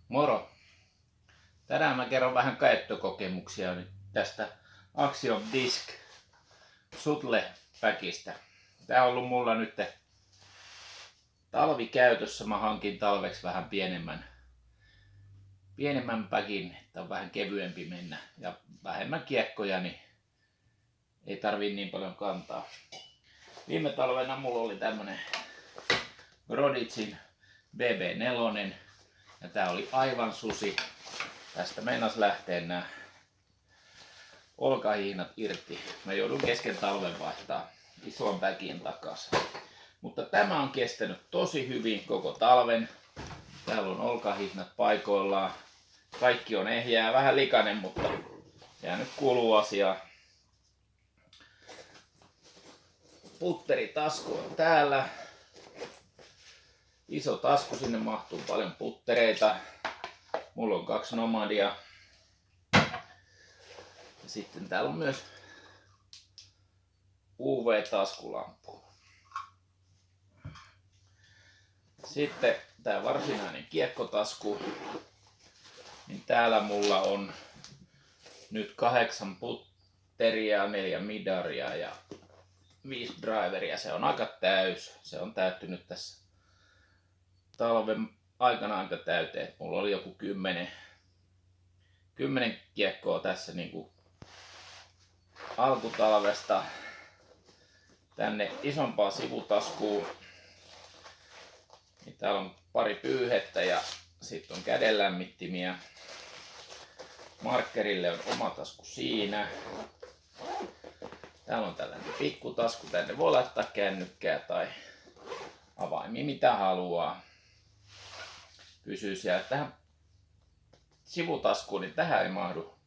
Moro! Tänään mä kerron vähän käyttökokemuksia nyt tästä Axiom Disc Shuttle Packista. Tää on ollut mulla nyt talvikäytössä. Mä hankin talveksi vähän pienemmän packin, että on vähän kevyempi mennä ja vähemmän kiekkoja, niin ei tarvii niin paljon kantaa. Viime talvena mulla oli tämmönen Grodicin BB4 ja tää oli aivan susi. Tästä meinas lähtee nämä olkahihnat irti. Mä joudun kesken talven vaihtaa ison päkin takaisin. Mutta tämä on kestänyt tosi hyvin koko talven. Täällä on olkahihnat paikoillaan. Kaikki on ehjää, vähän likainen, mutta jäänyt kuuluu asiaa. Putteritasku on täällä. Iso tasku, sinne mahtuu paljon puttereita. Mulla on 2 Nomadia. Ja sitten täällä on myös UV-taskulamppu. Sitten tää varsinainen kiekkotasku. Niin täällä mulla on nyt 8 putteria, 4 midaria ja 5 driveria. Se on aika täys. Se on täyttynyt tässä talven aikana aika täyteen. Mulla oli joku 10 kiekkoa tässä niinku alkutalvesta tänne isompaan sivutaskuun. Niin täällä on pari pyyhettä ja sitten on kädenlämmittimiä. Markkerille on oma tasku siinä. Täällä on tällainen pikkutasku. Tänne voi laittaa kännykkää tai avaimia mitä haluaa. Pysyy siellä. Tähän sivutaskuun, niin tähän ei mahdu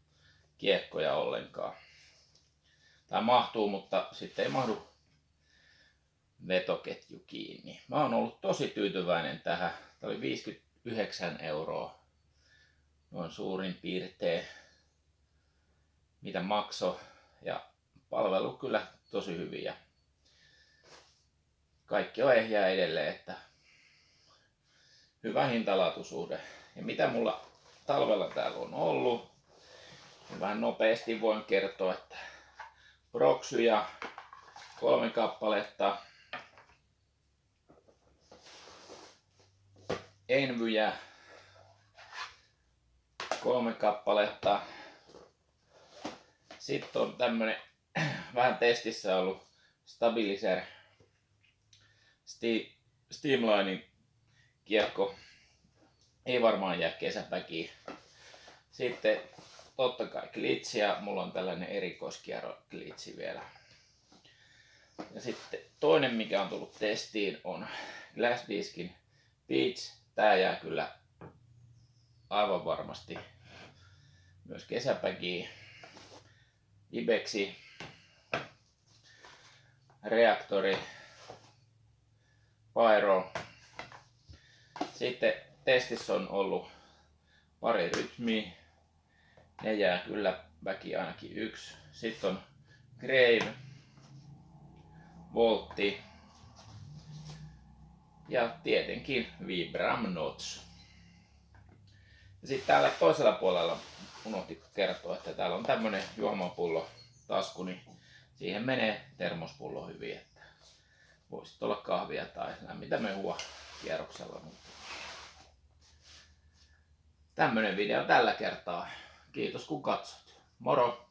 kiekkoja ollenkaan. Tai mahtuu, mutta sitten ei mahdu vetoketju kiinni. Mä oon ollut tosi tyytyväinen tähän. Tää oli 59 €. Noin suurin piirtein mitä maksoi. Ja palvelu kyllä tosi hyvin. Ja kaikki on ehjää edelleen, että hyvä hintalaatusuhde. Ja mitä mulla talvella täällä on ollut, niin vähän nopeasti voin kertoa, että proksyjä 3 kappaletta, envyjä 3 kappaletta, sitten on tämmönen vähän testissä ollut Stabilizer Steamlinein kiekko, ei varmaan jää kesäpäkiin. Sitten totta kai klitsiä, mulla on tällainen erikoiskierro klitsi vielä. Ja sitten toinen mikä on tullut testiin on Glassdiscin Beach. Tää jää kyllä aivan varmasti myös kesäpäkiin. Ibexi reaktori Pyro. Sitten testissä on ollut pari rytmiä. Ne jää kyllä väki ainakin 1. Sitten on Grave, Voltti ja tietenkin Vibram Notch. Ja sitten täällä toisella puolella unohtin kertoa, että täällä on tämmönen juomapullo tasku, niin siihen menee termospullo hyvin, että voisit olla kahvia tai lämmintä mehua kierroksella. Tämmönen video tällä kertaa. Kiitos kun katsot. Moro!